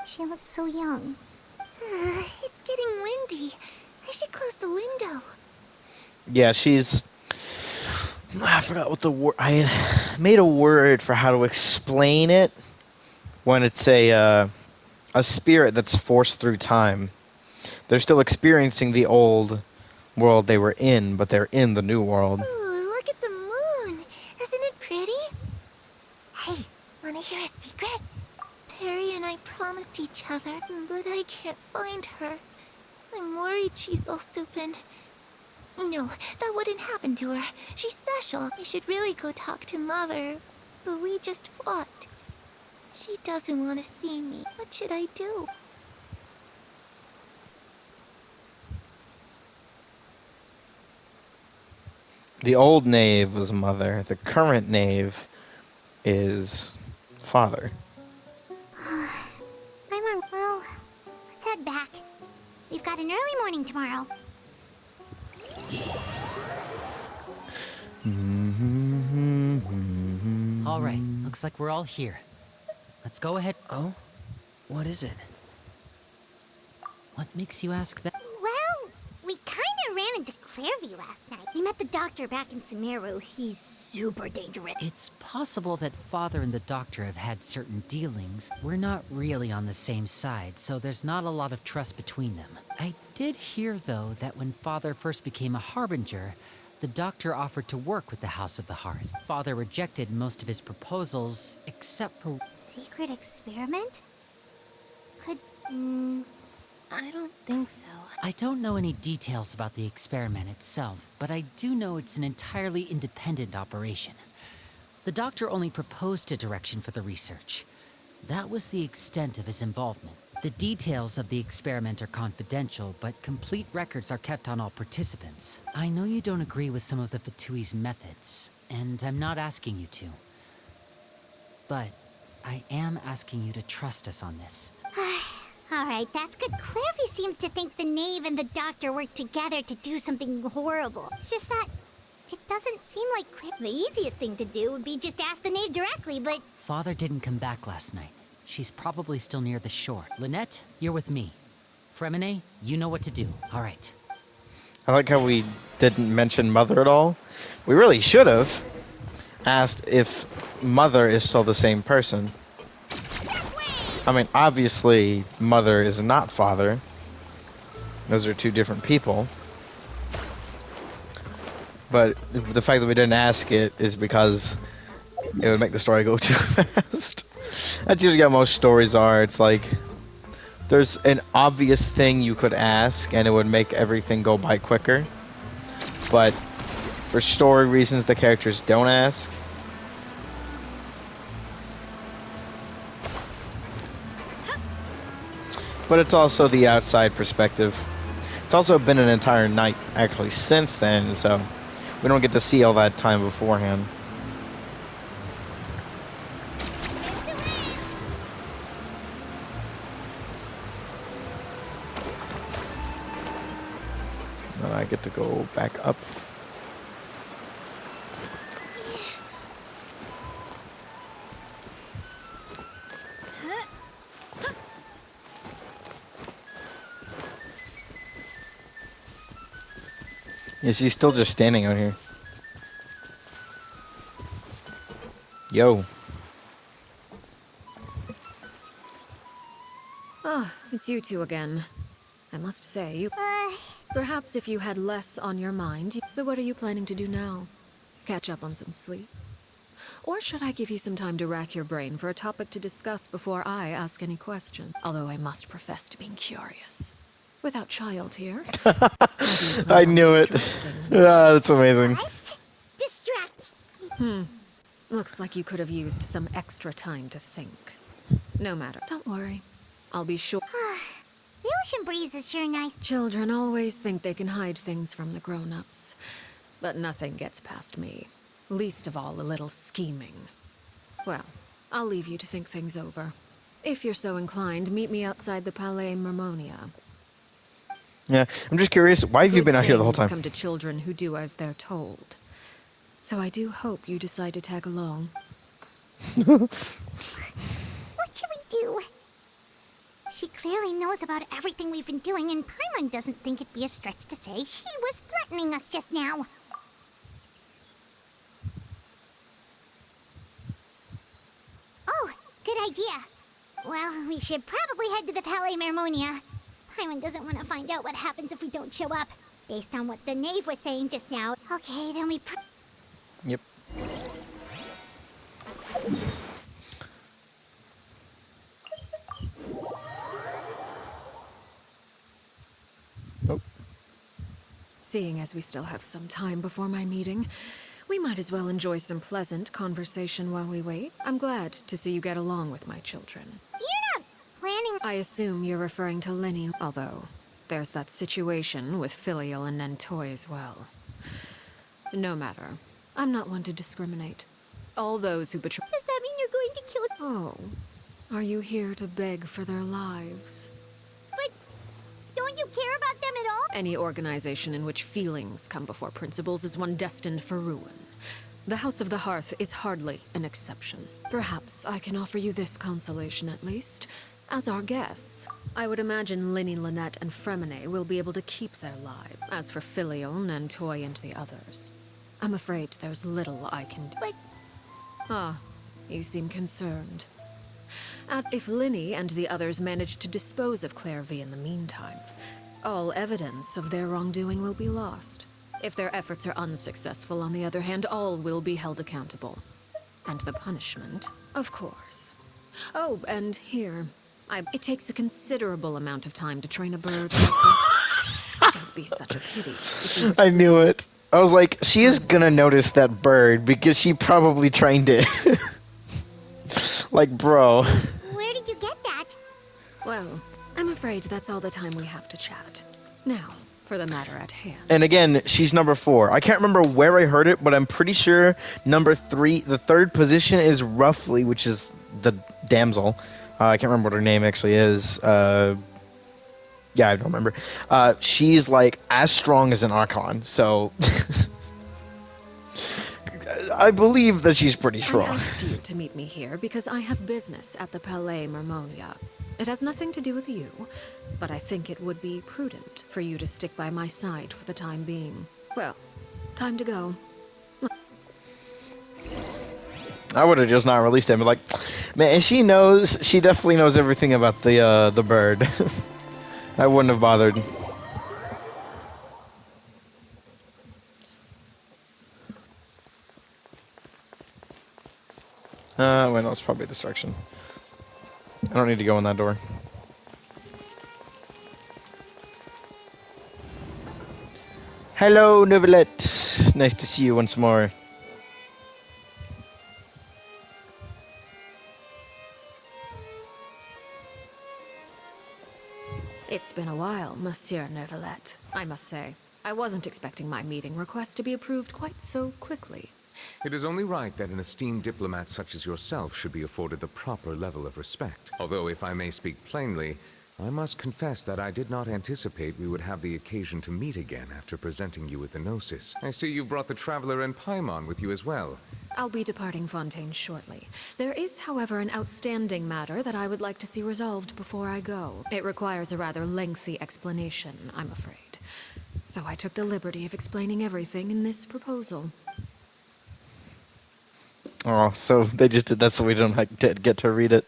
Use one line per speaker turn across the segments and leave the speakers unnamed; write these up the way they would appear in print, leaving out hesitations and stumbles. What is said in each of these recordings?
She looked so young.
It's getting windy. I should close the window.
Yeah, she's... I forgot what the word... I had made a word for how to explain it when it's a spirit that's forced through time. They're still experiencing the old world they were in, but they're in the new world.
Ooh, look at the moon. Isn't it pretty? Hey, wanna hear a secret? Perry and I promised each other, but I can't find her. I'm worried she's also been... No, that wouldn't happen to her. She's special. I should really go talk to Mother. But we just fought. She doesn't want to see me. What should I do?
The old knave was mother. The current knave is father.
Well, let's head back. We've got an early morning tomorrow.
All right, looks like we're all here. Let's go ahead.
Oh? What is it?
What makes you ask that?
Well, we kinda ran into Clairvy last night. We met the doctor back in Sumeru. He's super dangerous.
It's possible that Father and the Doctor have had certain dealings. We're not really on the same side, so there's not a lot of trust between them. I did hear, though, that when Father first became a Harbinger, the Doctor offered to work with the House of the Hearth. Father rejected most of his proposals, except for...
Secret experiment? Could,
I don't think so.
I don't know any details about the experiment itself, but I do know it's an entirely independent operation. The Doctor only proposed a direction for the research. That was the extent of his involvement. The details of the experiment are confidential, but complete records are kept on all participants. I know you don't agree with some of the Fatui's methods, and I'm not asking you to. But I am asking you to trust us on this.
Alright, that's good. Clairvy seems to think the knave and the doctor work together to do something horrible. It's just that it doesn't seem like the easiest thing to do would be just ask the knave directly, but...
Father didn't come back last night. She's probably still near the shore. Lynette, you're with me. Fremine, you know what to do. All right.
I like how we didn't mention Mother at all. We really should have asked if Mother is still the same person. I mean, obviously, Mother is not Father. Those are two different people. But the fact that we didn't ask it is because it would make the story go too fast. That's usually how most stories are. It's like, there's an obvious thing you could ask, and it would make everything go by quicker. But for story reasons, the characters don't ask. But it's also the outside perspective. It's also been an entire night, actually, since then, so we don't get to see all that time beforehand. Then I get to go back up. Yeah, she's still just standing out here. Yo.
Ah, it's you two again. I must say, you... Perhaps if you had less on your mind. So what are you planning to do now? Catch up on some sleep? Or should I give you some time to rack your brain for a topic to discuss before I ask any question? Although I must profess to being curious. Without child here.
I knew it. Yeah, that's amazing.
What? Distract!
Looks like you could have used some extra time to think. No matter. Don't worry. I'll be sure.
The ocean breeze is sure nice.
Children always think they can hide things from the grown-ups. But nothing gets past me. Least of all a little scheming. Well, I'll leave you to think things over. If you're so inclined, meet me outside the Palais Mermonia.
Yeah, I'm just curious, why have you been out here the whole
Good things
time?
come to children who do as they're told. So I do hope you decide to tag along.
What should we do? She clearly knows about everything we've been doing, and Paimon doesn't think it'd be a stretch to say she was threatening us just now. Oh, good idea. Well, we should probably head to the Palais Mermonia. Paimon doesn't want to find out what happens if we don't show up, based on what the knave was saying just now. Okay, then we
Yep. Oh.
Seeing as we still have some time before my meeting, we might as well enjoy some pleasant conversation while we wait. I'm glad to see you get along with my children.
You're not planning.
I assume you're referring to Linny, although there's that situation with Filial and Nentoy as well. No matter. I'm not one to discriminate. All those who betray—
Does that mean you're going to kill?
Oh. Are you here to beg for their lives?
But don't you care about them at all?
Any organization in which feelings come before principles is one destined for ruin. The House of the Hearth is hardly an exception. Perhaps I can offer you this consolation at least. As our guests, I would imagine Linny, Lynette, and Fremine will be able to keep their lives. As for Filial, Nentoy, and the others, I'm afraid there's little I can do.
But
Ah, you seem concerned. If Linny and the others manage to dispose of Claire V in the meantime, all evidence of their wrongdoing will be lost. If their efforts are unsuccessful, on the other hand, all will be held accountable. And the punishment, of course. Oh, and here, it takes a considerable amount of time to train a bird like this. It would be such a pity if you were to
I knew
lose
it. I was like, she is gonna notice that bird because she probably trained it. Like, bro.
where did you get that?
Well, I'm afraid that's all the time we have to chat. Now, for the matter at hand.
And again, she's number 4. I can't remember where I heard it, but I'm pretty sure number 3, the third position is roughly, which is the damsel. I can't remember what her name actually is. Yeah, I don't remember. She's like as strong as an Archon, so I believe that she's pretty
I
strong.
asked you to meet me here because I have business at the Palais Mermonia. It has nothing to do with you, but I think it would be prudent for you to stick by my side for the time being. Well, time to go.
I would have just not released him. Like, man, she knows. She definitely knows everything about the bird. I wouldn't have bothered. Wait, no, it's probably a distraction. I don't need to go in that door. Hello, Novelette. Nice to see you once more.
It's been a while, Monsieur Neuvillette, I must say. I wasn't expecting my meeting request to be approved quite so quickly.
It is only right that an esteemed diplomat such as yourself should be afforded the proper level of respect. Although, if I may speak plainly, I must confess that I did not anticipate we would have the occasion to meet again after presenting you with the Gnosis. I see you brought the Traveler and Paimon with you as well.
I'll be departing Fontaine shortly. There is, however, an outstanding matter that I would like to see resolved before I go. It requires a rather lengthy explanation, I'm afraid. So I took the liberty of explaining everything in this proposal.
Oh, so they just did that so we don't get to read it.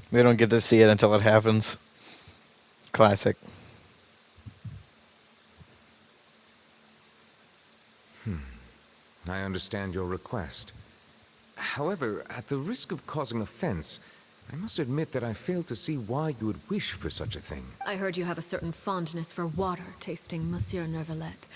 We don't get to see it until it happens. Classic.
I understand your request. However, at the risk of causing offense, I must admit that I fail to see why you would wish for such a thing.
I heard you have a certain fondness for water tasting, Monsieur Neuvillette.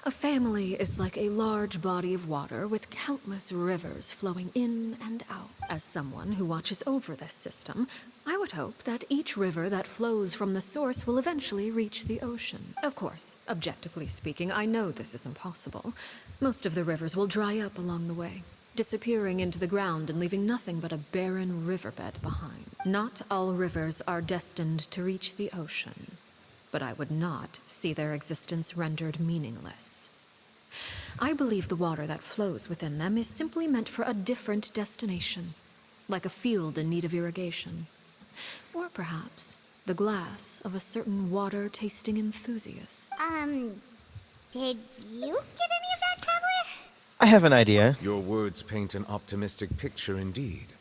A family is like a large body of water with countless rivers flowing in and out. As someone who watches over this system, I would hope that each river that flows from the source will eventually reach the ocean. Of course, objectively speaking, I know this is impossible. Most of the rivers will dry up along the way, disappearing into the ground and leaving nothing but a barren riverbed behind. Not all rivers are destined to reach the ocean, but I would not see their existence rendered meaningless. I believe the water that flows within them is simply meant for a different destination, like a field in need of irrigation. Or perhaps the glass of a certain water-tasting enthusiast.
Did you get any of that, Traveler?
I have an idea.
Your words paint an optimistic picture indeed.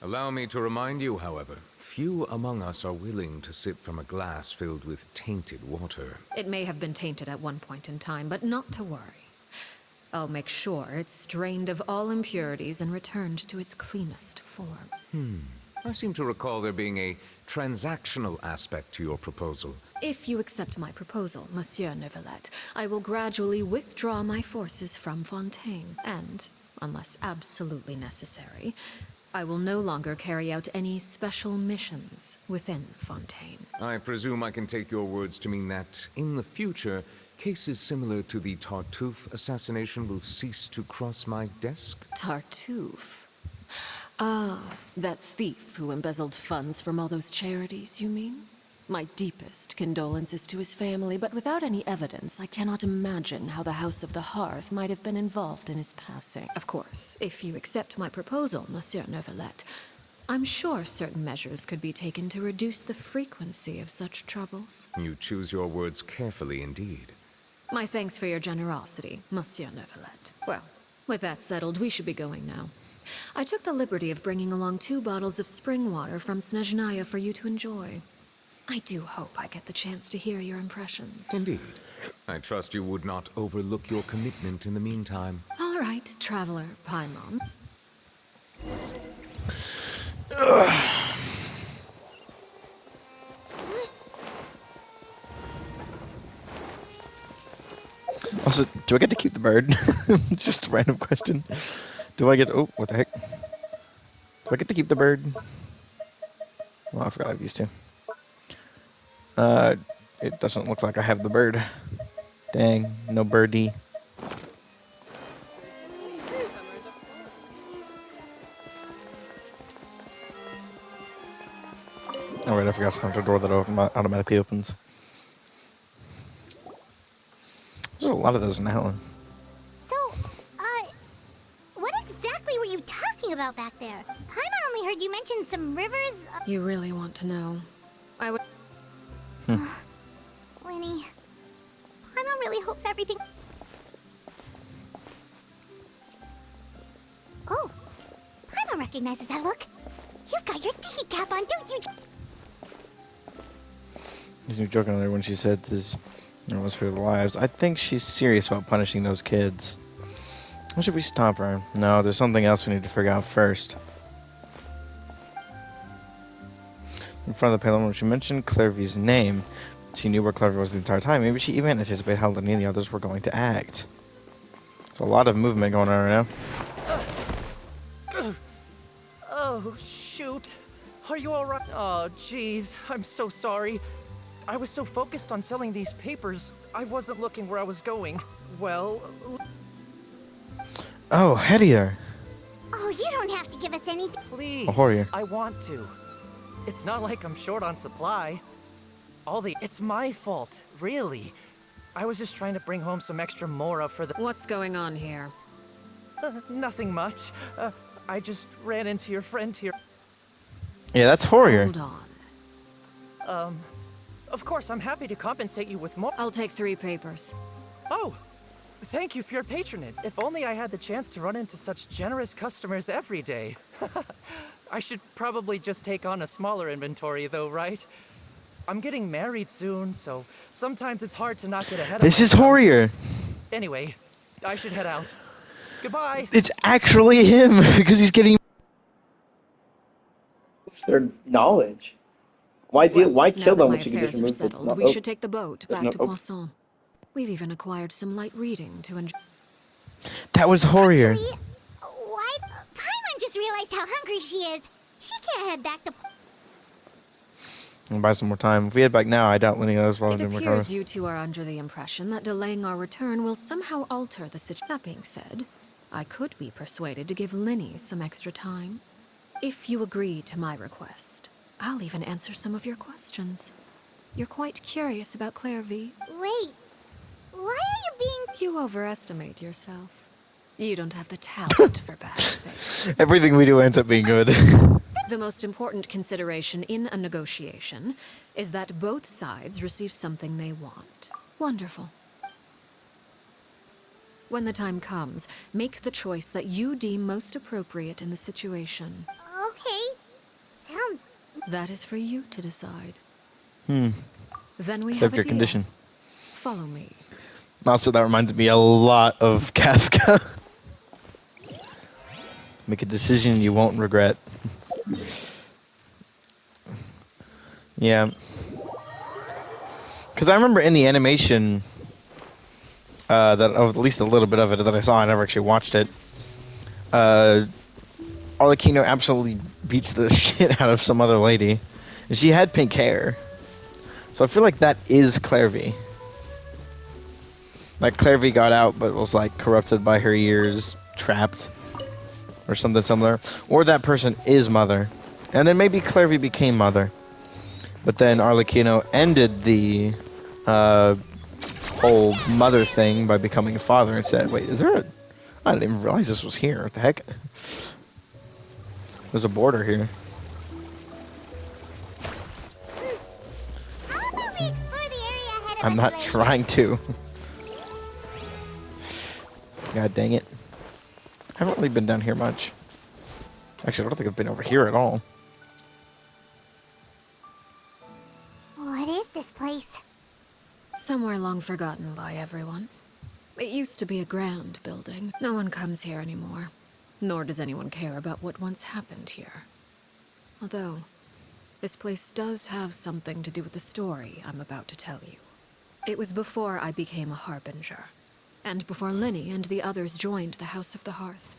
Allow me to remind you, however, few among us are willing to sip from a glass filled with tainted water.
It may have been tainted at one point in time, but not to worry. I'll make sure it's drained of all impurities and returned to its cleanest form.
I seem to recall there being a transactional aspect to your proposal.
If you accept my proposal, Monsieur Neuvillette, I will gradually withdraw my forces from Fontaine, and, unless absolutely necessary, I will no longer carry out any special missions within Fontaine.
I presume I can take your words to mean that, in the future, cases similar to the Tartuffe assassination will cease to cross my desk?
Tartuffe? Ah, that thief who embezzled funds from all those charities, you mean? My deepest condolences to his family, but without any evidence, I cannot imagine how the House of the Hearth might have been involved in his passing. Of course, if you accept my proposal, Monsieur Neuvillette, I'm sure certain measures could be taken to reduce the frequency of such troubles.
You choose your words carefully indeed.
My thanks for your generosity, Monsieur Neuvillette. Well, with that settled, we should be going now. I took the liberty of bringing along 2 bottles of spring water from Snezhnaya for you to enjoy. I do hope I get the chance to hear your impressions.
Indeed. I trust you would not overlook your commitment in the meantime.
All right, Traveler Paimon.
Also, do I get to keep the bird? Just a random question. Do I get... Oh, what the heck? Do I get to keep the bird? Well, I forgot I have these two. It doesn't look like I have the bird. Dang, no birdie. Alright, I forgot sometimes the door that automatically opens. There's a lot of those in that one.
So, what exactly were you talking about back there? Paimon only heard you mention some rivers.
You really want to know? I would...
Winnie, Paimon really hopes everything... Oh, Paimon recognizes that look. You've got your thinking cap on, don't you?
There's no joking on her when she said this was for their lives. I think she's serious about punishing those kids. Or should we stop her? No, there's something else we need to figure out first. In front of the payload, when she mentioned Clairvy's name, she knew where Clairvy was the entire time. Maybe she even anticipated how Lenny and the others were going to act. There's a lot of movement going on right now.
Oh, shoot. Are you alright? Oh, jeez. I'm so sorry. I was so focused on selling these papers, I wasn't looking where I was going. Well...
Oh, Hedier.
Oh, you don't have to give us any...
Please,
Horier.
I want to. It's not like I'm short on supply. It's my fault, really. I was just trying to bring home some extra mora for the...
What's going on here?
Nothing much. I just ran into your friend here.
Yeah, that's Horier.
Hold on.
Of course, I'm happy to compensate you with more.
I'll take 3 papers.
Oh, thank you for your patronage. If only I had the chance to run into such generous customers every day. I should probably just take on a smaller inventory though, right? I'm getting married soon, so sometimes it's hard to not get ahead of
This is
myself.
Horier.
Anyway, I should head out. Goodbye.
It's actually him because he's getting...
It's their knowledge. Why
Now
kill
that
them
my
when she can just
affairs are
remove the...
settled, we should take the boat
There's
back
no-
to
oh.
Poisson. We've even acquired some light reading to enjoy.
That was Horier.
Actually, why? Paimon just realized how hungry she is. She can't head back to...
I'll buy some more time. If we head back now, I doubt Lenny knows what
It
I'm doing.
appears you two are under the impression that delaying our return will somehow alter the situation. That being said, I could be persuaded to give Linny some extra time. If you agree to my request, I'll even answer some of your questions. You're quite curious about Claire V.
Wait, why are you being...
You overestimate yourself. You don't have the talent for bad things.
Everything we do ends up being good.
The most important consideration in a negotiation is that both sides receive something they want. Wonderful. When the time comes, make the choice that you deem most appropriate in the situation.
Okay, sounds...
That is for you to decide.
Hmm.
Then we
Accept
have a
your
deal.
condition.
Follow me.
Also, that reminds me a lot of Kafka. Make a decision you won't regret. Yeah. Because I remember in the animation, that at least a little bit of it that I saw, I never actually watched it. Arlechinno absolutely beats the shit out of some other lady. And she had pink hair. So I feel like that is Claire V. Like Claire V got out but was like corrupted by her years, trapped. Or something similar. Or that person is Mother. And then maybe Claire V became Mother. But then Arlechinno ended the whole mother thing by becoming a father and said, wait, is there a... I didn't even realize this was here. What the heck? There's a border here.
How about we explore the area ahead of
I'm
us
not
later?
trying to. God dang it. I haven't really been down here much. Actually, I don't think I've been over here at all.
What is this place?
Somewhere long forgotten by everyone. It used to be a grand building. No one comes here anymore. Nor does anyone care about what once happened here. Although, this place does have something to do with the story I'm about to tell you. It was before I became a harbinger, and before Linny and the others joined the House of the Hearth.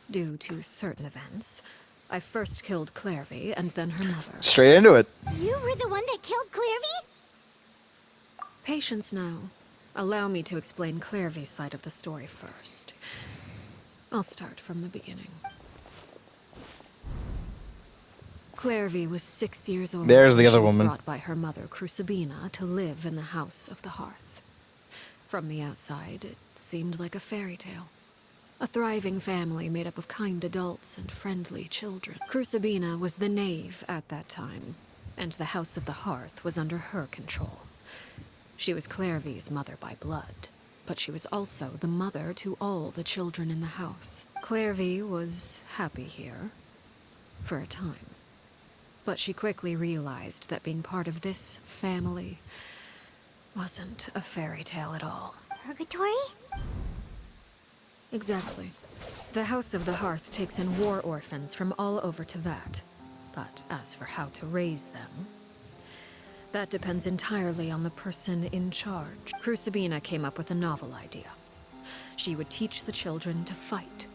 Due to certain events, I first killed Claire V and then her mother.
Straight into it.
You were the one that killed Clairvy?
Patience now. Allow me to explain Claire V's side of the story first. I'll start from the beginning. Claire V was 6 years old.
There's the
when
other
she was
woman.
brought by her mother, Crucibina, to live in the House of the Hearth. From the outside, it seemed like a fairy tale. A thriving family made up of kind adults and friendly children. Crucibina was the knave at that time, and the House of the Hearth was under her control. She was Claire V's mother by blood, but she was also the mother to all the children in the house. Claire V was happy here, for a time. But she quickly realized that being part of this family wasn't a fairy tale at all.
Purgatory?
Exactly. The House of the Hearth takes in war orphans from all over Teyvat. But as for how to raise them, that depends entirely on the person in charge. Crucibina came up with a novel idea. She would teach the children to fight,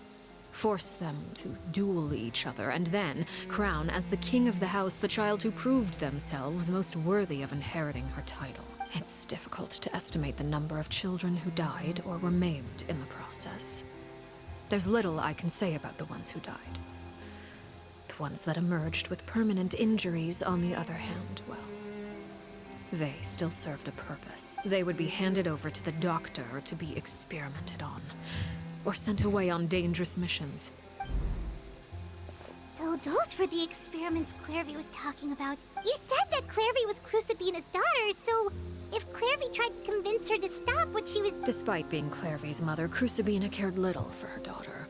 force them to duel each other, and then crown as the king of the house the child who proved themselves most worthy of inheriting her title. It's difficult to estimate the number of children who died or were maimed in the process. There's little I can say about the ones who died. The ones that emerged with permanent injuries, on the other hand, well, they still served a purpose. They would be handed over to the doctor to be experimented on, or sent away on dangerous missions.
So those were the experiments Clairvy was talking about. You said that Clairvy was Crucibina's daughter, so if Clairvy tried to convince her to stop what she was...
Despite being Claire V's mother, Crucibina cared little for her daughter.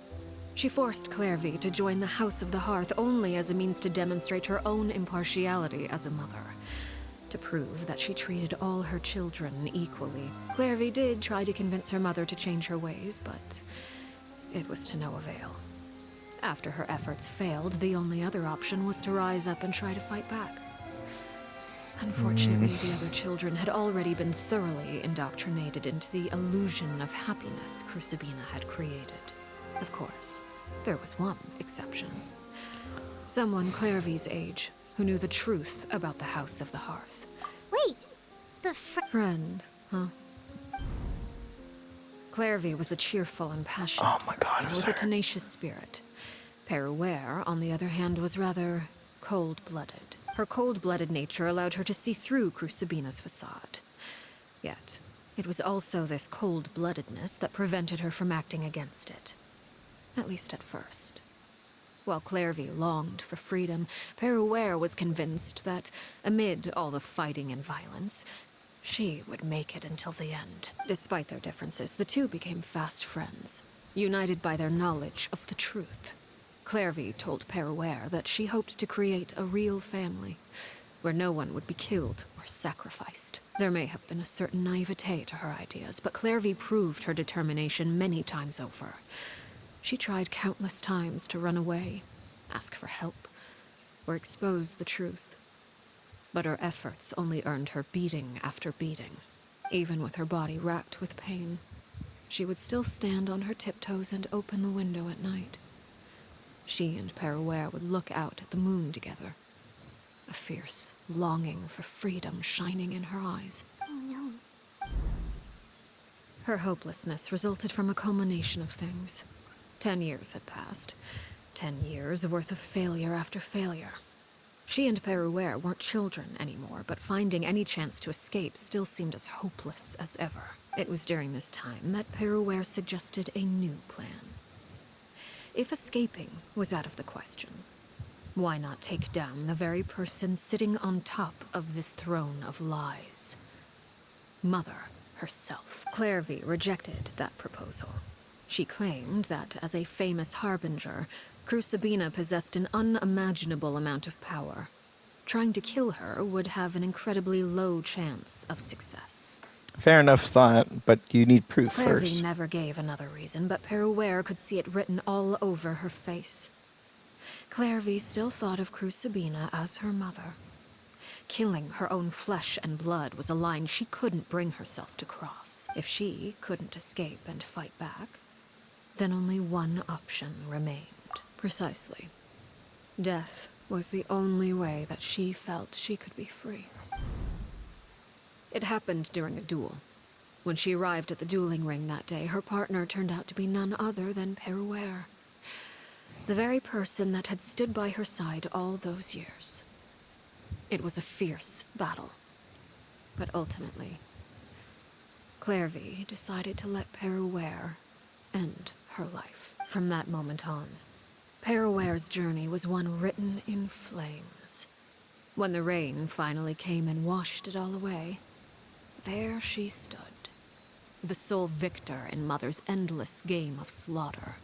She forced Claire V to join the House of the Hearth only as a means to demonstrate her own impartiality as a mother, to prove that she treated all her children equally. Claire V did try to convince her mother to change her ways, but it was to no avail. After her efforts failed, the only other option was to rise up and try to fight back. Unfortunately, the other children had already been thoroughly indoctrinated into the illusion of happiness Crucibina had created. Of course, there was one exception. Someone Claire V's age, who knew the truth about the House of the Hearth.
Wait, the
Friend, huh? Claire V was a cheerful and passionate person with a tenacious spirit. Peruere, on the other hand, was rather cold-blooded. Her cold-blooded nature allowed her to see through Crucibina's facade. Yet, it was also this cold-bloodedness that prevented her from acting against it. At least at first. While Clairvy longed for freedom, Peruere was convinced that, amid all the fighting and violence, she would make it until the end. Despite their differences, the two became fast friends, united by their knowledge of the truth. Clairvy told Peruere that she hoped to create a real family, where no one would be killed or sacrificed. There may have been a certain naivete to her ideas, but Clairvy proved her determination many times over. She tried countless times to run away, ask for help, or expose the truth. But her efforts only earned her beating after beating. Even with her body racked with pain, she would still stand on her tiptoes and open the window at night. She and Peruere would look out at the moon together, a fierce longing for freedom shining in her eyes.
Oh no.
Her hopelessness resulted from a culmination of things. 10 years had passed. 10 years worth of failure after failure. She and Peruere weren't children anymore, but finding any chance to escape still seemed as hopeless as ever. It was during this time that Peruere suggested a new plan. If escaping was out of the question, why not take down the very person sitting on top of this throne of lies? Mother herself. Clairvy rejected that proposal. She claimed that, as a famous harbinger, Crucibina possessed an unimaginable amount of power. Trying to kill her would have an incredibly low chance of success.
Fair enough thought, but you need proof first.
Clairvy never gave another reason, but Peruere could see it written all over her face. Clairvy still thought of Crucibina as her mother. Killing her own flesh and blood was a line she couldn't bring herself to cross. If she couldn't escape and fight back, then only one option remained. Precisely. Death was the only way that she felt she could be free. It happened during a duel. When she arrived at the dueling ring that day, her partner turned out to be none other than Peruere. The very person that had stood by her side all those years. It was a fierce battle. But ultimately, Clairvy decided to let Peruere end her life. From that moment on, Peruere's journey was one written in flames. When the rain finally came and washed it all away, there she stood, the sole victor in Mother's endless game of slaughter.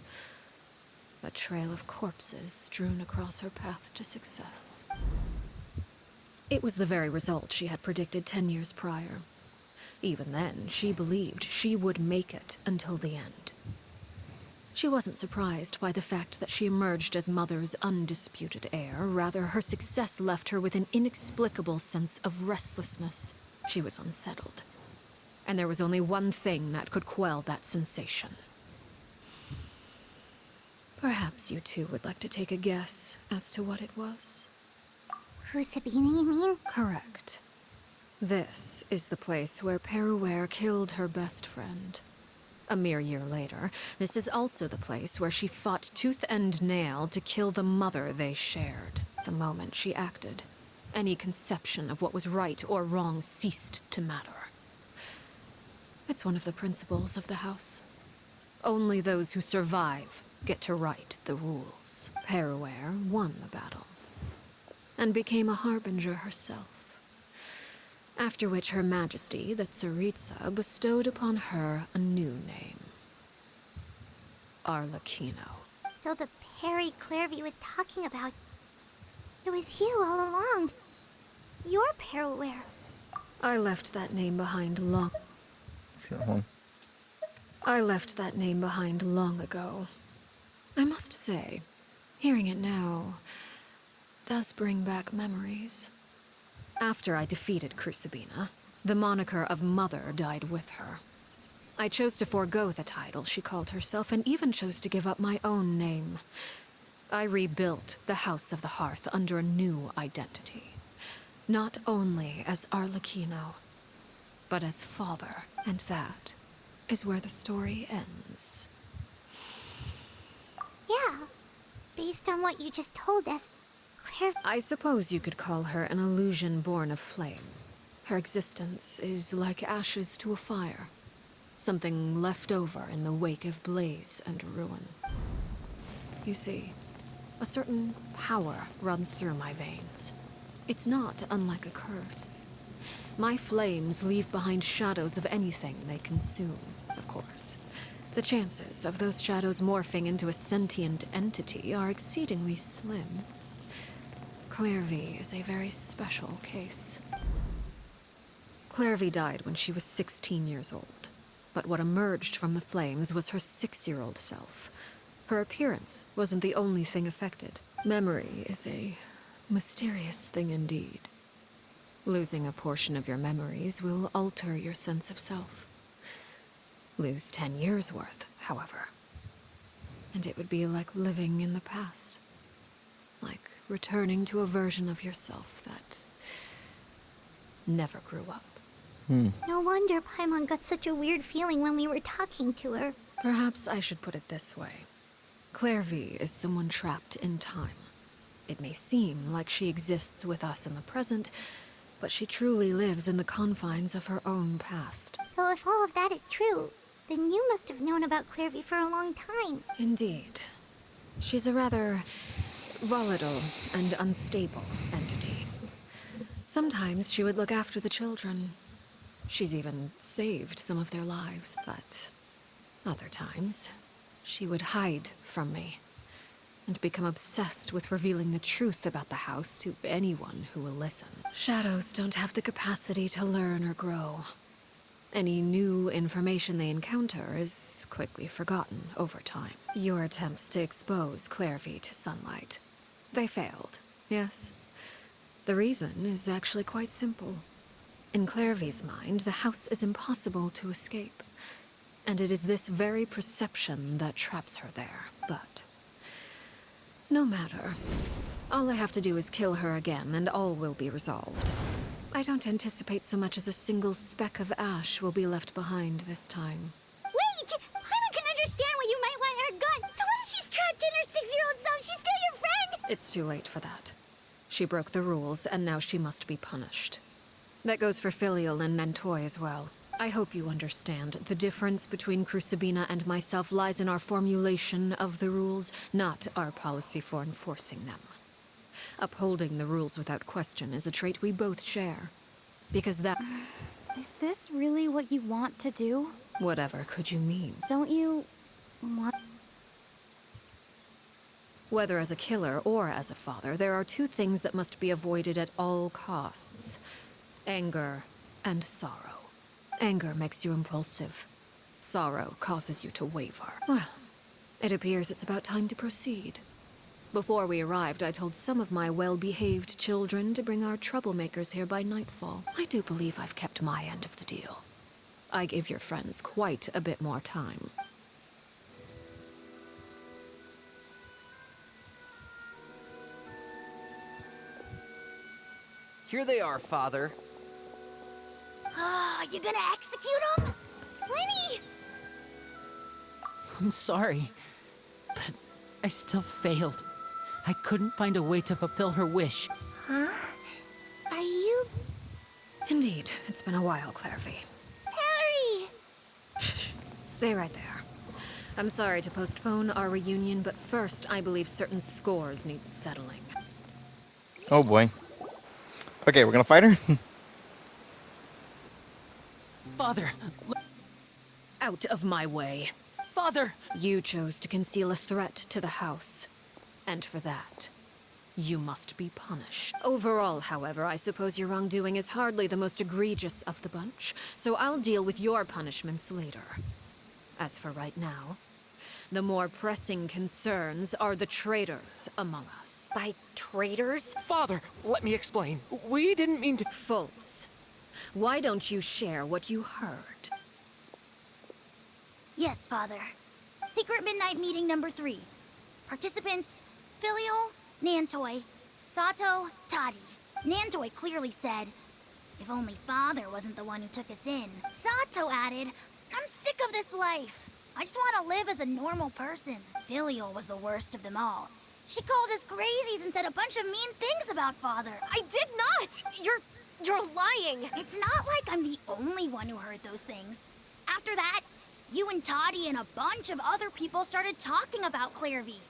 A trail of corpses strewn across her path to success. It was the very result she had predicted 10 years prior. Even then, she believed she would make it until the end. She wasn't surprised by the fact that she emerged as Mother's undisputed heir. Rather, her success left her with an inexplicable sense of restlessness. She was unsettled. And there was only one thing that could quell that sensation. Perhaps you two would like to take a guess as to what it was?
Crucibina, you mean?
Correct. This is the place where Peruere killed her best friend. A mere year later, this is also the place where she fought tooth and nail to kill the mother they shared. The moment she acted, any conception of what was right or wrong ceased to matter. It's one of the principles of the house. Only those who survive get to write the rules. Peruere won the battle, and became a harbinger herself. After which Her Majesty, the Tsaritsa, bestowed upon her a new name. Arlechinno.
So the Perry Clairvy was talking about... It was you all along. You're Peruere.
I left that name behind long... I left that name behind long ago. I must say, hearing it now does bring back memories. After I defeated Crucibina, the moniker of Mother died with her. I chose to forego the title she called herself, and even chose to give up my own name. I rebuilt the House of the Hearth under a new identity. Not only as Arlechinno, but as father. And that is where the story ends.
Yeah. Based on what you just told us, Claire...
I suppose you could call her an illusion born of flame. Her existence is like ashes to a fire. Something left over in the wake of blaze and ruin. You see, a certain power runs through my veins. It's not unlike a curse. My flames leave behind shadows of anything they consume, of course. The chances of those shadows morphing into a sentient entity are exceedingly slim. Clairvy is a very special case. Clairvy died when she was 16 years old, but what emerged from the flames was her 6-year-old self. Her appearance wasn't the only thing affected. Memory is a mysterious thing indeed. Losing a portion of your memories will alter your sense of self. Lose 10 years' worth, however, and it would be like living in the past. Like returning to a version of yourself that never grew up.
No wonder Paimon got such a weird feeling when we were talking to her.
Perhaps I should put it this way. Clairvy is someone trapped in time. It may seem like she exists with us in the present, but she truly lives in the confines of her own past.
So if all of that is true, then you must have known about Clairvy for a long time.
Indeed. She's a rather volatile and unstable entity. Sometimes she would look after the children. She's even saved some of their lives, but other times, she would hide from me and become obsessed with revealing the truth about the house to anyone who will listen. Shadows don't have the capacity to learn or grow. Any new information they encounter is quickly forgotten over time. Your attempts to expose Clairvy to sunlight, they failed, yes? The reason is actually quite simple. In Clairvy's mind, the house is impossible to escape, and it is this very perception that traps her there. But no matter. All I have to do is kill her again, and all will be resolved. I don't anticipate so much as a single speck of ash will be left behind this time.
Wait! Paimon can understand why you might want her gone. So what if she's trapped in her 6-year-old self? She's still your friend?
It's too late for that. She broke the rules, and now she must be punished. That goes for Filial and Nantoy as well. I hope you understand. The difference between Crucibina and myself lies in our formulation of the rules, not our policy for enforcing them. Upholding the rules without question is a trait we both share. Because that...
Is this really what you want to do?
Whatever could you mean?
Don't you want...
Whether as a killer or as a father, there are two things that must be avoided at all costs. Anger and sorrow. Anger makes you impulsive. Sorrow causes you to waver. Well, it appears it's about time to proceed. Before we arrived, I told some of my well-behaved children to bring our troublemakers here by nightfall. I do believe I've kept my end of the deal. I gave your friends quite a bit more time.
Here they are, Father.
You gonna execute him?
Lenny!
I'm sorry, but I still failed. I couldn't find a way to fulfill her wish.
Huh? Are you...
Indeed, it's been a while, Clairvy.
Harry!
Shh, stay right there. I'm sorry to postpone our reunion, but first, I believe certain scores need settling.
Oh boy. Okay, we're gonna fight her?
Father!
Out of my way.
Father!
You chose to conceal a threat to the house. And for that, you must be punished. Overall, however, I suppose your wrongdoing is hardly the most egregious of the bunch, so I'll deal with your punishments later. As for right now, the more pressing concerns are the traitors among us.
By traitors?
Father, let me explain. We didn't mean to...
Fultz, why don't you share what you heard?
Yes, Father. Secret Midnight Meeting number 3. Participants, Filial, Nantoy, Sato, Toddy. Nantoy clearly said, if only Father wasn't the one who took us in. Sato added, I'm sick of this life. I just want to live as a normal person. Filial was the worst of them all. She called us crazies and said a bunch of mean things about Father.
I did not! You're lying!
It's not like I'm the only one who heard those things. After that, you and Toddy and a bunch of other people started talking about Clairvy.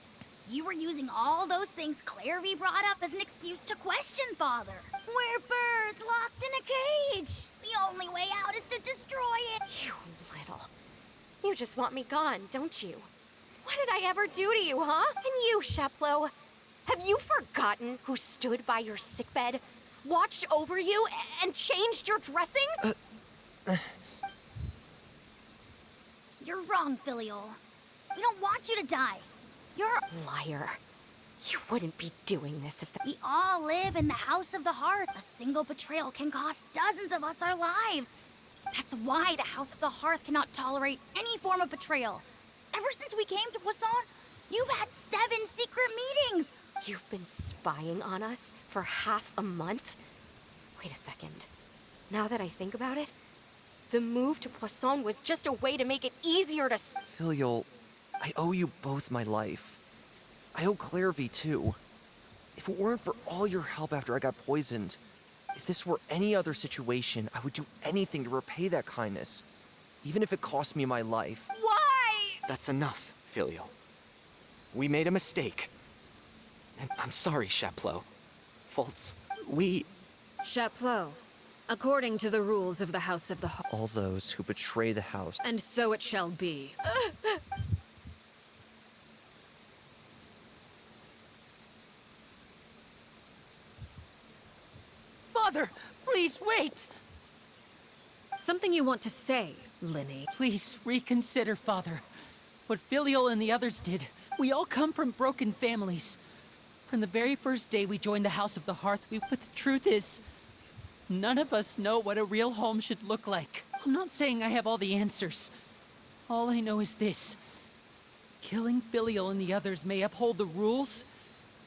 You were using all those things Clairvy brought up as an excuse to question Father. We're birds locked in a cage. The only way out is to destroy it.
You little. You just want me gone, don't you? What did I ever do to you, huh? And you, Sheplo, have you forgotten who stood by your sickbed, watched over you, and changed your dressing?
You're wrong, Filial. We don't want you to die. You're a
Liar. You wouldn't be doing this if
We all live in the House of the Hearth. A single betrayal can cost dozens of us our lives. That's why the House of the Hearth cannot tolerate any form of betrayal. Ever since we came to Poisson, you've had 7 secret meetings.
You've been spying on us for half a month? Wait a second. Now that I think about it, the move to Poisson was just a way to make it easier to
Filial, I owe you both my life. I owe Clairvy too. If it weren't for all your help after I got poisoned, if this were any other situation, I would do anything to repay that kindness, even if it cost me my life.
Why?
That's enough, Filial. We made a mistake. And I'm sorry, Sheplo. Fultz, we...
Chapleau, according to the rules of the House of the Hearth.
All those who betray the house...
And so it shall be.
Father, please wait!
Something you want to say, Linny?
Please reconsider, Father. What Filial and the others did. We all come from broken families. From the very first day we joined the House of the Hearth, but the truth is, none of us know what a real home should look like. I'm not saying I have all the answers. All I know is this. Killing Filial and the others may uphold the rules,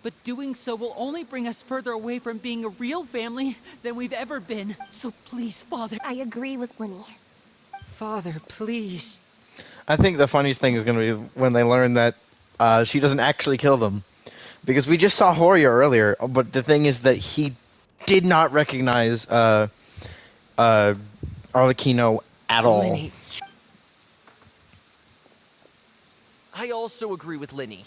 but doing so will only bring us further away from being a real family than we've ever been. So please, Father.
I agree with Linny.
Father, please.
I think the funniest thing is going to be when they learn that she doesn't actually kill them. Because we just saw Horia earlier, but the thing is that he did not recognize Arlechinno at all.
Linny. I also agree with Linny.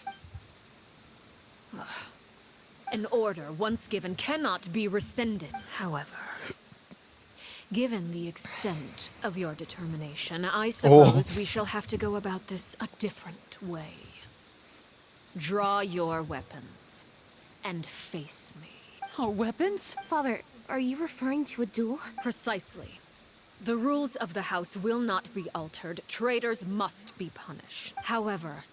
An order once given cannot be rescinded. However, given the extent of your determination, I suppose we shall have to go about this a different way. Draw your weapons and face me.
Our weapons?
Father, are you referring to a duel?
Precisely. The rules of the house will not be altered. Traitors must be punished. However,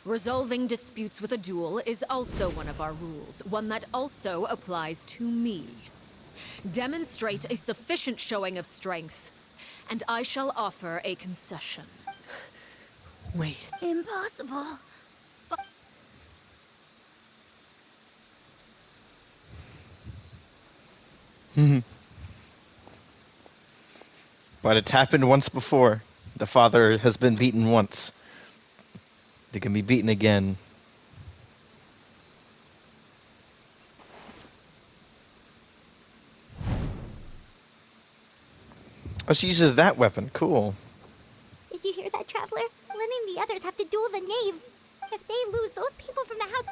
resolving disputes with a duel is also one of our rules, one that also applies to me. Demonstrate a sufficient showing of strength, and I shall offer a concession.
Wait.
Impossible.
But it's happened once before. The father has been beaten once. They can be beaten again. Oh, she uses that weapon. Cool.
Did you hear that, Traveler? Lenny and the others have to duel the knave. If they lose, those people from the house...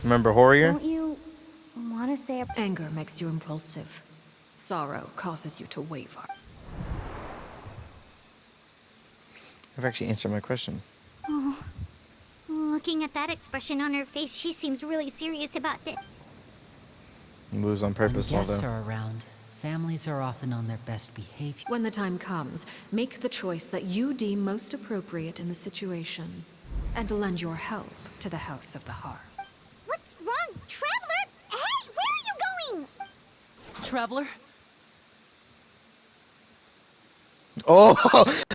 Remember Horia?
Don't you want to say a...
Anger makes you impulsive. Sorrow causes you to waver.
I've actually answered my question.
Oh. Looking at that expression on her face, she seems really serious about it.
Lose on
When
purpose,
guests
although.
are around, families are often on their best behavior.
When the time comes, make the choice that you deem most appropriate in the situation, and lend your help to the House of the Hearth.
What's wrong, Traveler? Hey, where are you going?
Traveler?
Oh,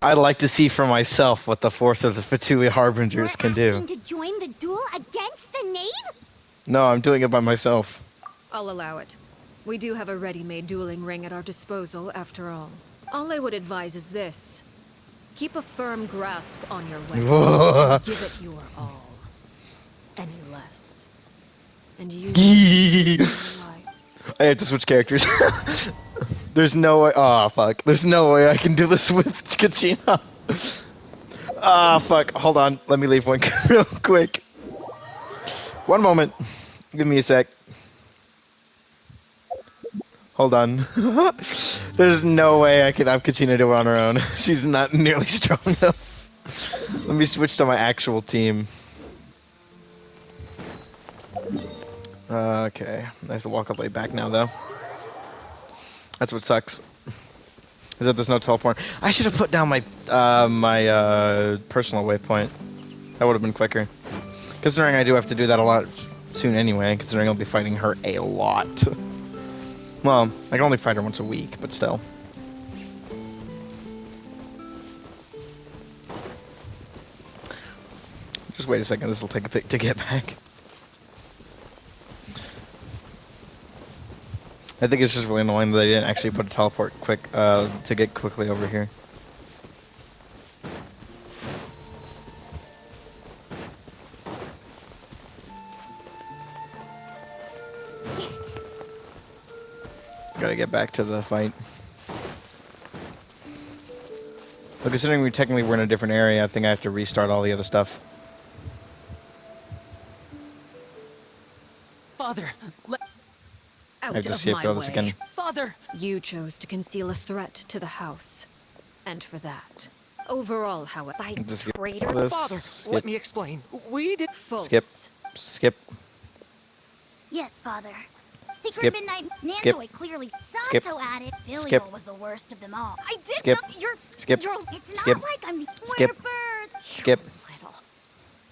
I'd like to see for myself what the fourth of the Fatui Harbingers can
You're
do.
asking to join the duel against the knave?
No, I'm doing it by myself.
I'll allow it. We do have a ready-made dueling ring at our disposal, after all. All I would advise is this. Keep a firm grasp on your weapon and give it your all. Any less, and you may just lose your life.
I have to switch characters. There's no way. Oh fuck. There's no way I can do this with Kachina. Ah fuck. Hold on. Let me leave one real quick. One moment. Give me a sec. Hold on. There's no way I can have Kachina do it on her own. She's not nearly strong enough. Let me switch to my actual team. Okay. I have to walk all the way back now, though. That's what sucks. Is that there's no teleport. I should have put down my personal waypoint. That would have been quicker. Considering I do have to do that a lot soon anyway, considering I'll be fighting her a lot. Well, I can only fight her once a week, but still. Just wait a second, this will take a bit to get back. I think it's just really annoying that they didn't actually put a teleport quick to get quickly over here. Gotta get back to the fight. But considering we technically were in a different area, I think I have to restart all the other stuff.
Father,
Out
I just
of
see it
my
throw this
way.
again.
Father!
You chose to conceal a threat to the house. And for that. Overall, however,
By
Just skip
traitor?
this.
Father,
Skip.
let me explain. We did.
faults.
Skip. Skip.
Yes, Father. Secret
Skip.
Midnight
Skip.
Nandoy clearly
Skip.
Santo added. Filial
Skip.
was the worst of them all.
I did
Skip.
not. You're.
Skip.
It's not
Skip.
like I'm
Skip.
we're birds.
Skip.
Little.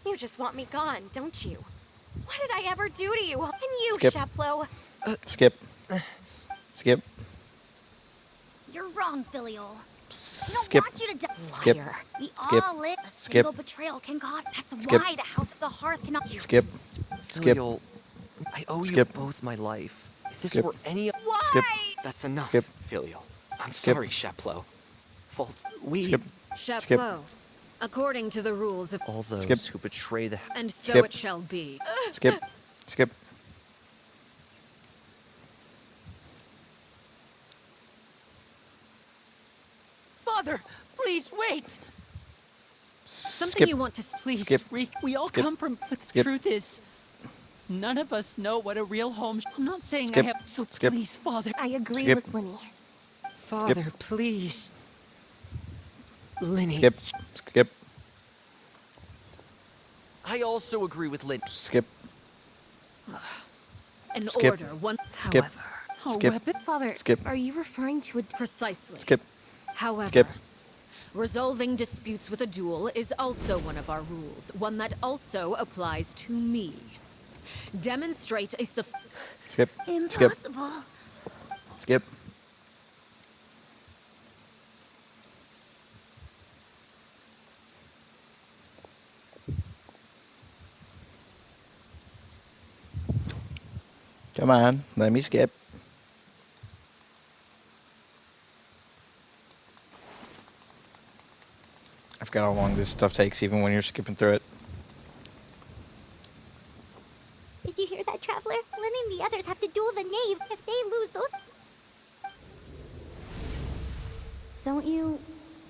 You just want me gone, don't you? What did I ever do to you? And you,
Skip.
Sheplo.
Skip. Skip.
You're wrong, Filial. We don't
Skip.
want you to die.
Skip.
Liar.
We
Skip.
all live. A
Skip.
single betrayal can cost. That's
Skip.
why the House of the Hearth cannot.
Skip. Skip.
Filial, I owe you
Skip.
both my life. If this
Skip.
were any...
Why?
Skip.
That's enough,
Skip.
Filial. I'm
Skip.
sorry, Sheplo. Faults. We...
Skip.
Sheplo, according to the rules of...
All those
Skip.
who betray the...
And so
Skip.
it shall be.
Skip. Skip.
Father, please wait!
Something
Skip.
you want to...
Please,
Skip.
Reek, we all
Skip.
come from... But the
Skip.
truth is, none of us know what a real home... I'm not saying
Skip.
I have... So
Skip.
please, Father.
I agree
Skip.
with Winnie.
Father, please. Linny.
Skip. Skip.
I also agree with Lynn.
Skip.
An
Skip.
order, one...
Skip.
However...
A
Skip.
weapon?
Father,
Skip.
are you referring to a
Precisely.
Skip.
However...
Skip.
Resolving disputes with a duel is also one of our rules, one that also applies to me. Demonstrate a
Skip. Skip.
impossible?
Skip. Come on, let me skip. I forgot how long this stuff takes, even when you're skipping through it.
Did you hear that, Traveler? Lenny and the others have to duel the knave. If they lose those... Don't you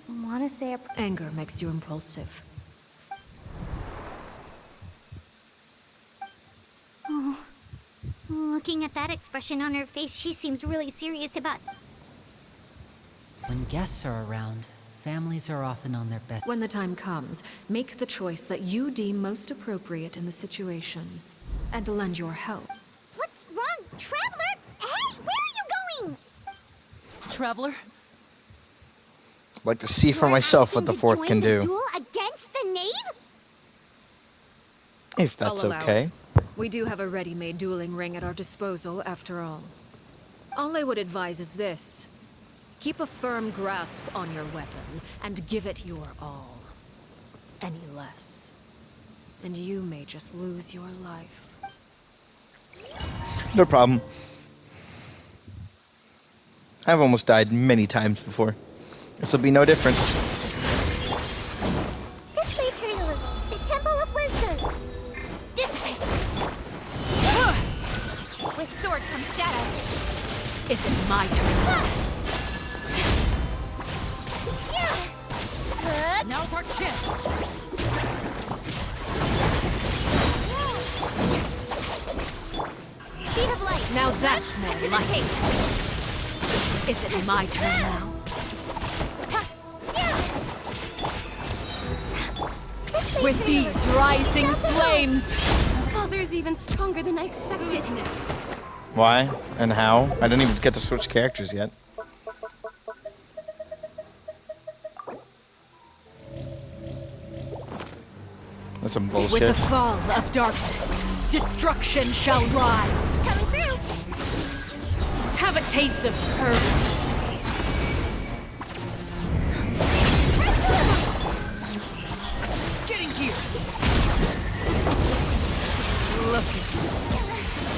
want to say a...
Anger makes you impulsive.
Oh. Looking at that expression on her face, she seems really serious about...
When guests are around, families are often on their best.
When the time comes, make the choice that you deem most appropriate in the situation. And lend your help.
What's wrong? Traveler? Hey, where are you going?
Traveler?
I'd like to see for
You're
myself what
asking
the
to
fourth
join
can
the
do.
duel against the knave?
If that's
I'll allow
okay.
it. We do have a ready-made dueling ring at our disposal, after all. All I would advise is this. Keep a firm grasp on your weapon, and give it your all. Any less, and you may just lose your life.
No problem. I've almost died many times before. This will be no different.
comes shadow.
Is it my turn?
Now's our chance.
Speed of light.
Now that's more like it. Is it my turn now? With these rising flames!
Father's even stronger than I expected.
Next.
Why and how? I didn't even get to switch characters yet. That's some bullshit.
With the fall of darkness, destruction shall rise.
Coming through.
Have a taste of purity.
Getting here.
Look at you.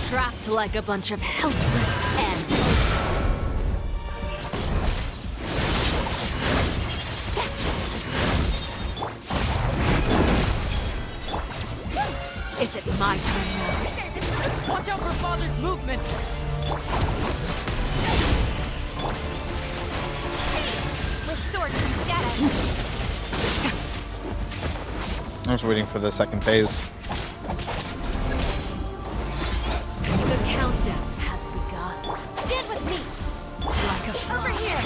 Trapped like a bunch of helpless animals. Is it my turn now?
Watch out for Father's movements.
With sword comes shadow.
I was waiting for the second phase.
The countdown has begun.
Stand with me.
Like a fly.
Over here.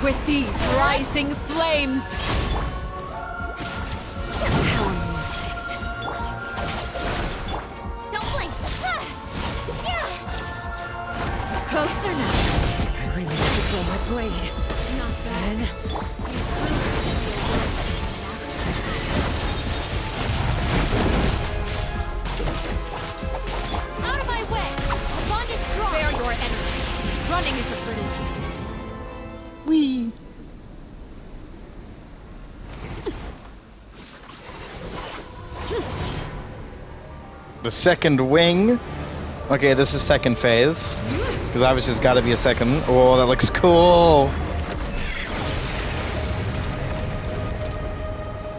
With these rising flames. How amusing.
Don't blink.
Closer now.
If I really need to throw my blade,
Not bad.
then
Out of my way. The bond is strong.
Spare your energy. Running is of little use.
Whee! The second wing. Okay, this is second phase. Because obviously it's gotta be a second. Oh, that looks cool!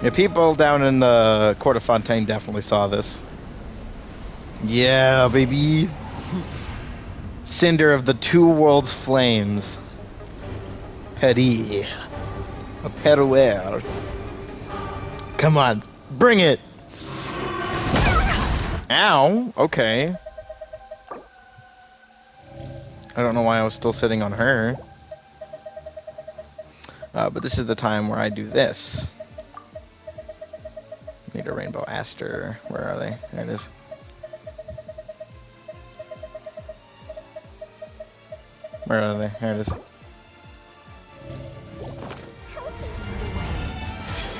Yeah, people down in the Court of Fontaine definitely saw this. Yeah, baby! Cinder of the Two Worlds Flames. Petty. A perouer. Come on, bring it! Ow! Okay. I don't know why I was still sitting on her. But this is the time where I do this. Need a rainbow aster. Where are they? There it is. Where are they? There it is.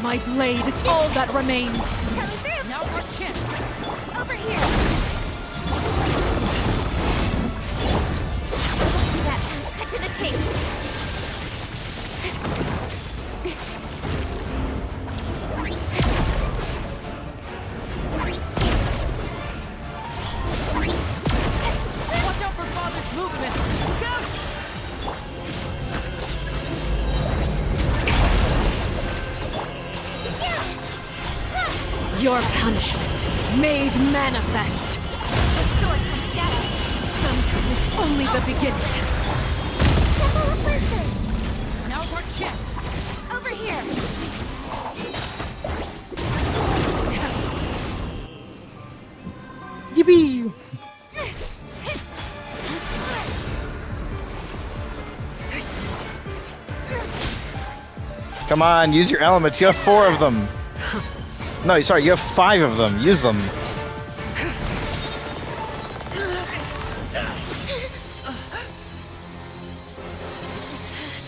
My blade is all that remains.
Coming through.
now's our chance.
Over here. Cut to the chase.
Watch out for Father's movements. Look out!
Your punishment made manifest.
Sword comes shadow.
Sometimes only the beginning.
Temple of Wisdom.
Now's our chance.
Over here.
Yippee! Come on, use your elements. You have 4 of them. No, sorry, you have 5 of them. Use them.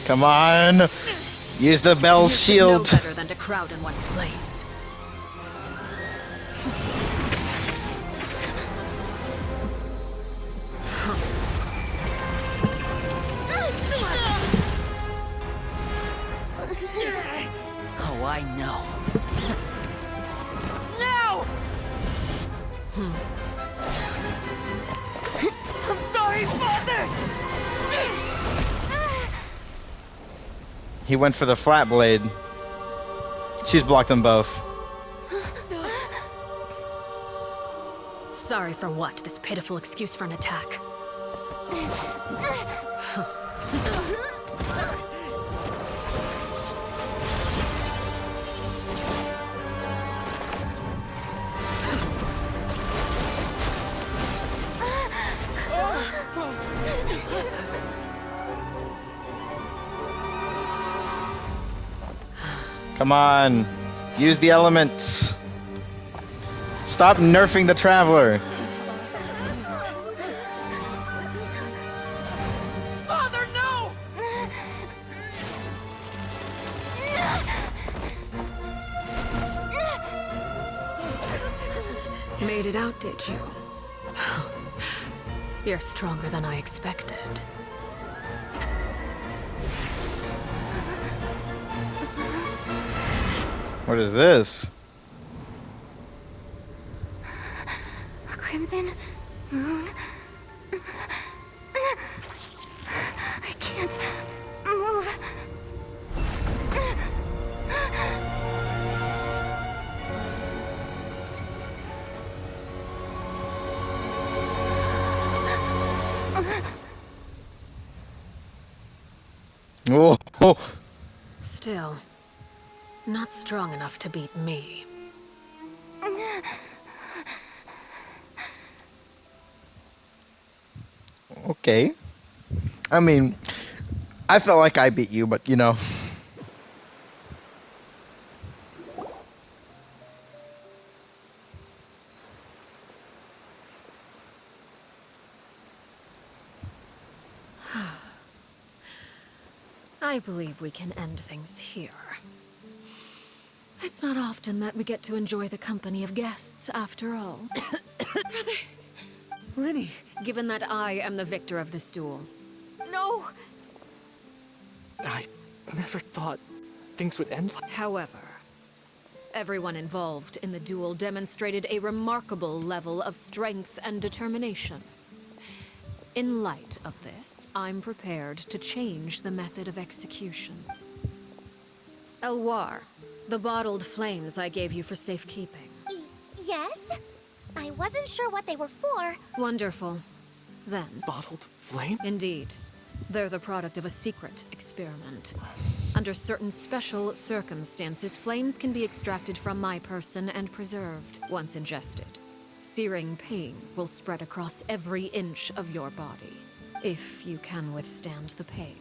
Come on. Use the bell
You should
shield.
know better than to crowd in one place.
Oh, I know. No! I'm sorry, Father!
He went for the flat blade. She's blocked them both.
Sorry for what? This pitiful excuse for an attack.
Come on. Use the elements. Stop nerfing the Traveler.
Father, no!
Made it out, did you? You're stronger than I expected.
What is this?
A crimson moon. I can't move.
Oh, oh.
Still, not strong enough to beat me.
Okay. I mean, I felt like I beat you, but you know.
I believe we can end things here. It's not often that we get to enjoy the company of guests, after all.
Brother! Lenny!
Given that I am the victor of this duel.
No!
I never thought things would end like...
However, everyone involved in the duel demonstrated a remarkable level of strength and determination. In light of this, I'm prepared to change the method of execution. Elwar, the bottled flames I gave you for safekeeping.
Yes? I wasn't sure what they were for.
Wonderful. Then,
Bottled flame?
indeed, they're the product of a secret experiment. Under certain special circumstances, flames can be extracted from my person and preserved. Once ingested, searing pain will spread across every inch of your body. If you can withstand the pain.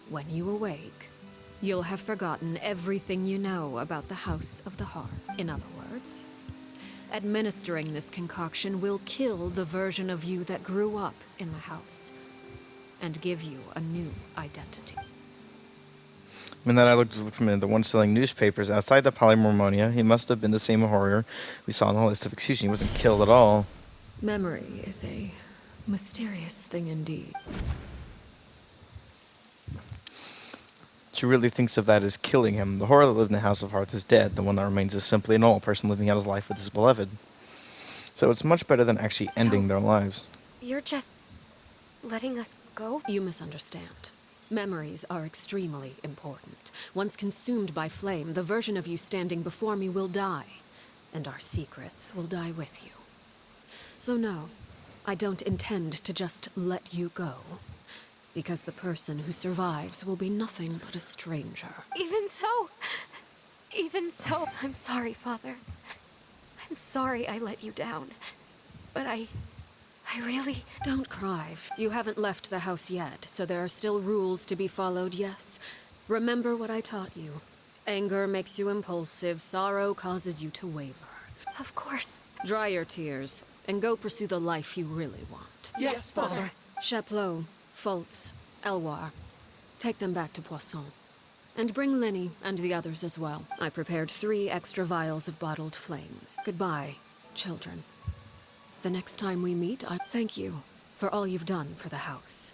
When you awake, you'll have forgotten everything you know about the House of the Hearth. In other words, administering this concoction will kill the version of you that grew up in the house and give you a new identity.
When that I looked from the one selling newspapers outside the Polymormonia, he must have been the same horror we saw on the list of execution. He wasn't killed at all.
Memory is a mysterious thing indeed.
She really thinks of that as killing him. The horror that lived in the House of Hearth is dead. The one that remains is simply a normal person living out his life with his beloved. So it's much better than actually ending their lives.
You're just letting us go?
You misunderstand. Memories are extremely important. Once consumed by flame, the version of you standing before me will die, and our secrets will die with you. So no, I don't intend to just let you go, because the person who survives will be nothing but a stranger.
Even so, I'm sorry, Father. I'm sorry I let you down. But I really...
Don't cry. You haven't left the house yet, so there are still rules to be followed, yes? Remember what I taught you. Anger makes you impulsive, sorrow causes you to waver.
Of course.
Dry your tears, and go pursue the life you really want.
Yes, Father.
Chaplot, Fultz, Elwar. Take them back to Poisson. And bring Lenny and the others as well. I prepared 3 extra vials of bottled flames. Goodbye, children. The next time we meet, I thank you for all you've done for the house.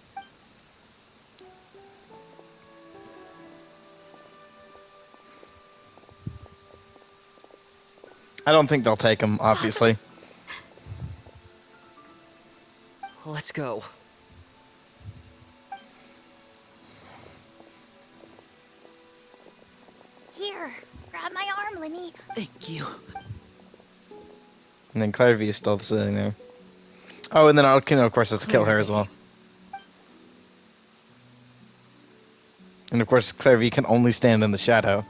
I don't think they'll take him, obviously.
Let's go.
Here, grab my arm, Lenny.
Thank you.
And then Clarivy is still sitting there. Oh, and then Arlechinno, of course, has to kill her as well. And of course, Clarivy can only stand in the shadow.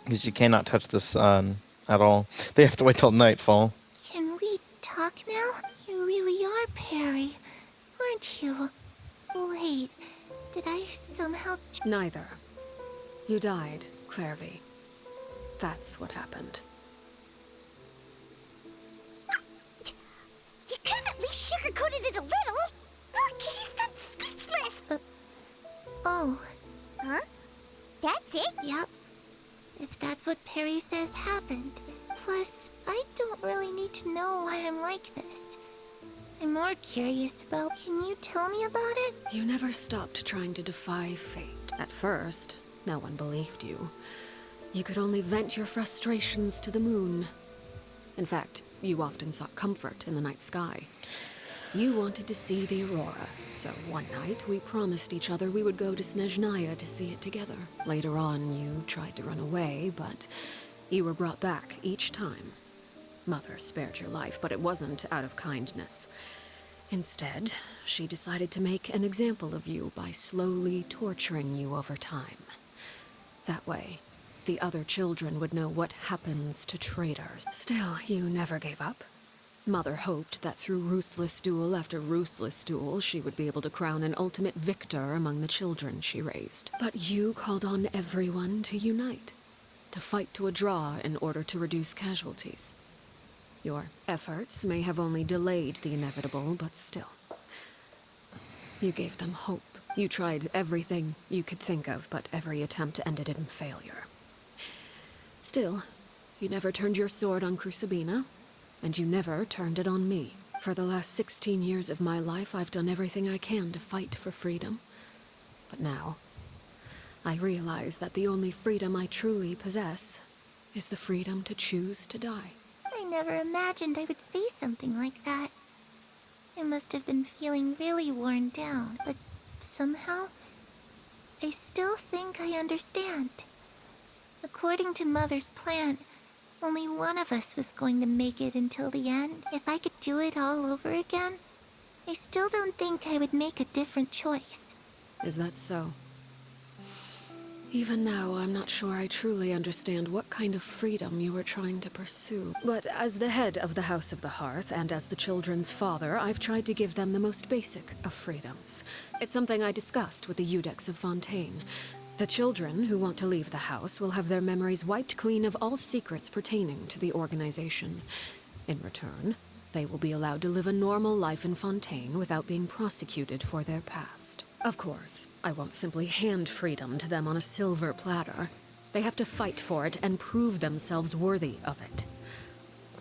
Because you cannot touch the sun at all. They have to wait till nightfall.
Can we talk now? You really are Perry, aren't you? Wait, did I somehow...
Neither. You died, Clarivy. That's what happened.
You could have at least sugarcoated it a little. Look, she's done speechless.
Oh.
Huh? That's it?
Yep. If that's what Perry says happened. Plus, I don't really need to know why I'm like this. I'm more curious about... Can you tell me about it?
You never stopped trying to defy fate. At first, no one believed you. You could only vent your frustrations to the moon. In fact, you often sought comfort in the night sky. You wanted to see the aurora, so one night we promised each other we would go to Snezhnaya to see it together. Later on, you tried to run away, but you were brought back each time. Mother spared your life, but it wasn't out of kindness. Instead, she decided to make an example of you by slowly torturing you over time. That way, the other children would know what happens to traitors. Still, you never gave up. Mother hoped that through ruthless duel after ruthless duel, she would be able to crown an ultimate victor among the children she raised. But you called on everyone to unite, to fight to a draw in order to reduce casualties. Your efforts may have only delayed the inevitable, but still. You gave them hope. You tried everything you could think of, but every attempt ended in failure. Still, you never turned your sword on Crucibina, and you never turned it on me. For the last 16 years of my life, I've done everything I can to fight for freedom. But now, I realize that the only freedom I truly possess is the freedom to choose to die.
I never imagined I would say something like that. I must have been feeling really worn down, but somehow, I still think I understand. According to Mother's plan, only one of us was going to make it until the end. If I could do it all over again, I still don't think I would make a different choice.
Is that so? Even now, I'm not sure I truly understand what kind of freedom you were trying to pursue. But as the head of the House of the Hearth, and as the children's father, I've tried to give them the most basic of freedoms. It's something I discussed with the Iudex of Fontaine. The children who want to leave the house will have their memories wiped clean of all secrets pertaining to the organization. In return, they will be allowed to live a normal life in Fontaine without being prosecuted for their past. Of course, I won't simply hand freedom to them on a silver platter. They have to fight for it and prove themselves worthy of it.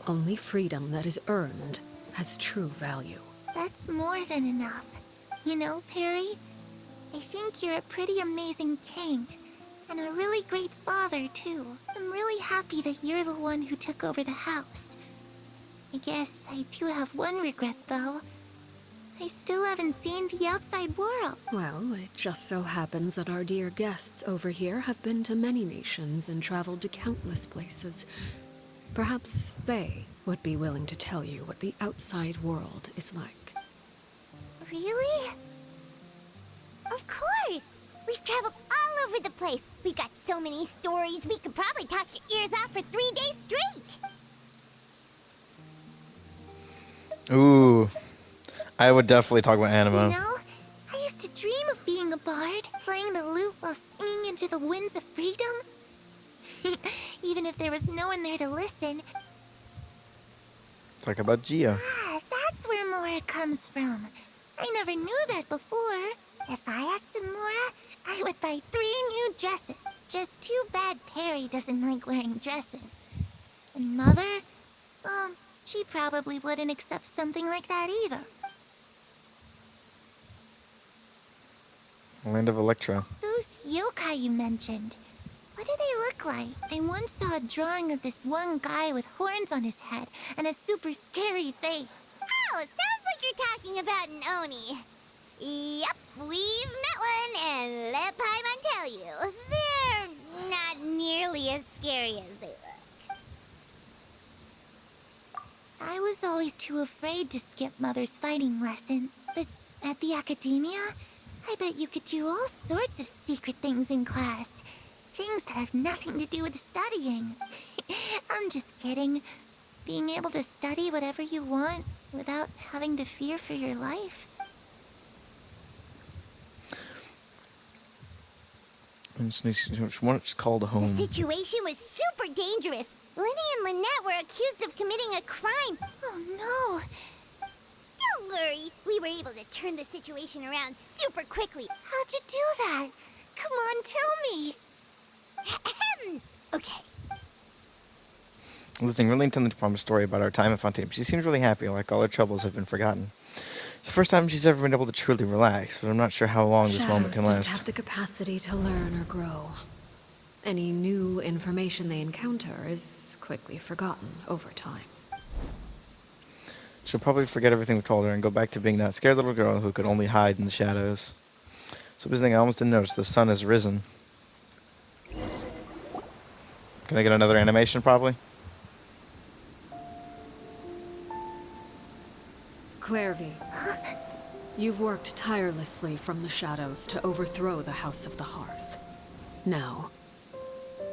Only freedom that is earned has true value.
That's more than enough. You know, Perry, I think you're a pretty amazing king, and a really great father, too. I'm really happy that you're the one who took over the house. I guess I do have one regret, though. I still haven't seen the outside world.
Well, it just so happens that our dear guests over here have been to many nations and traveled to countless places. Perhaps they would be willing to tell you what the outside world is like.
Really?
Of course! We've traveled all over the place. We've got so many stories, we could probably talk your ears off for 3 days straight!
Ooh. I would definitely talk about anime.
You know, I used to dream of being a bard, playing the lute while singing into the winds of freedom. Even if there was no one there to listen.
Talk about Gia.
Ah, that's where Mora comes from. I never knew that before. If I had some Mora, I would buy 3 new dresses. Just too bad Perry doesn't like wearing dresses. And Mother? She probably wouldn't accept something like that either.
Land of Electra.
Those yokai you mentioned, what do they look like? I once saw a drawing of this one guy with horns on his head and a super scary face.
Oh, sounds like you're talking about an Oni. Yep, we've met one, and let Paimon tell you, they're not nearly as scary as they
was always too afraid to skip Mother's fighting lessons. But at the academia, I bet you could do all sorts of secret things in class. Things that have nothing to do with studying. I'm just kidding. Being able to study whatever you want without having to fear for your life.
It's called a home.
The situation was super dangerous. Lenny and Lynette were accused of committing a crime.
Oh no!
Don't worry, we were able to turn the situation around super quickly.
How'd you do that? Come on, tell me!
Okay.
Listening really intently to Palmer's story about our time at Fontaine, she seems really happy, like all her troubles have been forgotten. It's the first time she's ever been able to truly relax, but I'm not sure how long this moment can
Shadows don't
last.
have the capacity to learn or grow. Any new information they encounter is quickly forgotten over time.
She'll probably forget everything we told her and go back to being that scared little girl who could only hide in the shadows. So this thing I almost didn't notice, the sun has risen. Can I get another animation, probably?
Clairvy, you've worked tirelessly from the shadows to overthrow the House of the Hearth. Now,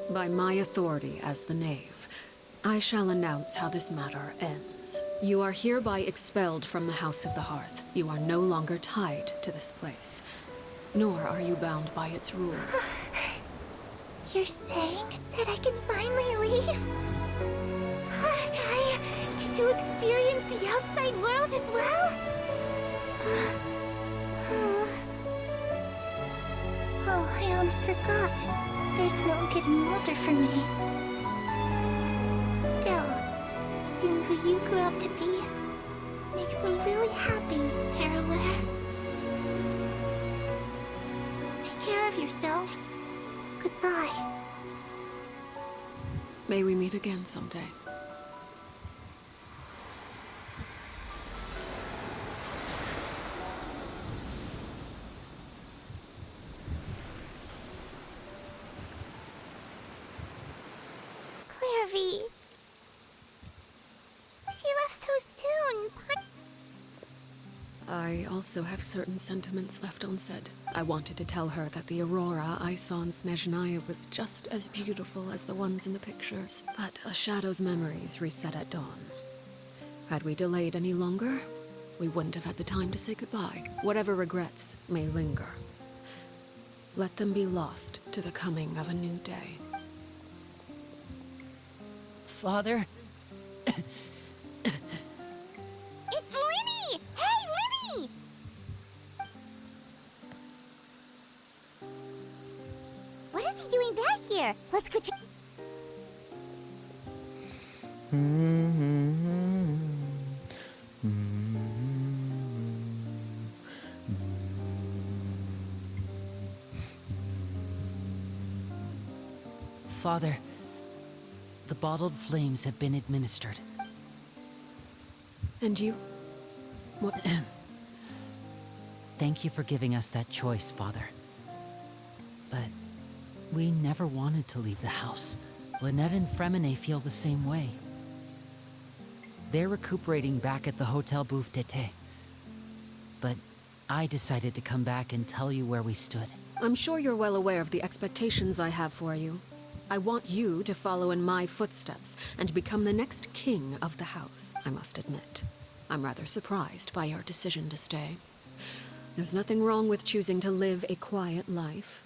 by my authority as the Knave, I shall announce how this matter ends. You are hereby expelled from the House of the Hearth. You are no longer tied to this place, nor are you bound by its rules.
You're saying that I can finally leave? I get to experience the outside world as well? Oh, I almost forgot. There's no getting older for me. Still, seeing who you grew up to be makes me really happy, Parallel. Take care of yourself. Goodbye.
May we meet again someday.
Clairvy. She left so soon.
I also have certain sentiments left unsaid. I wanted to tell her that the aurora I saw in Snezhnaya was just as beautiful as the ones in the pictures. But a shadow's memories reset at dawn. Had we delayed any longer, we wouldn't have had the time to say goodbye. Whatever regrets may linger, let them be lost to the coming of a new day.
Father?
It's Linny! Hey, Linny! What is he doing back here? Let's go check.
Father, the bottled flames have been administered.
And you? What?
Thank you for giving us that choice, Father. But we never wanted to leave the house. Lynette and Fremine feel the same way. They're recuperating back at the Hotel Bouffe d'été. But I decided to come back and tell you where we stood.
I'm sure you're well aware of the expectations I have for you. I want you to follow in my footsteps and become the next king of the house. I must admit, I'm rather surprised by your decision to stay. There's nothing wrong with choosing to live a quiet life.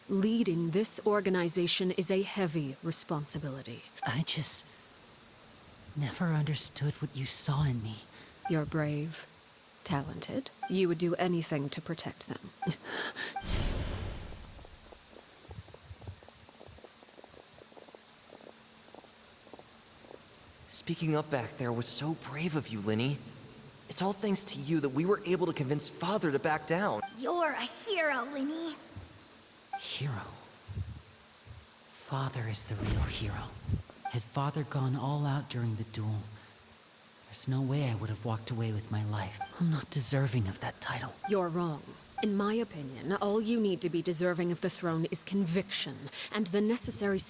Leading this organization is a heavy responsibility.
I just never understood what you saw in me.
You're brave, talented. You would do anything to protect them.
Speaking up back there was so brave of you, Linny. It's all thanks to you that we were able to convince Father to back down.
You're a hero, Linny.
Hero. Father is the real hero. Had Father gone all out during the duel, there's no way I would have walked away with my life. I'm not deserving of that title.
You're wrong. In my opinion, all you need to be deserving of the throne is conviction and the necessary strength.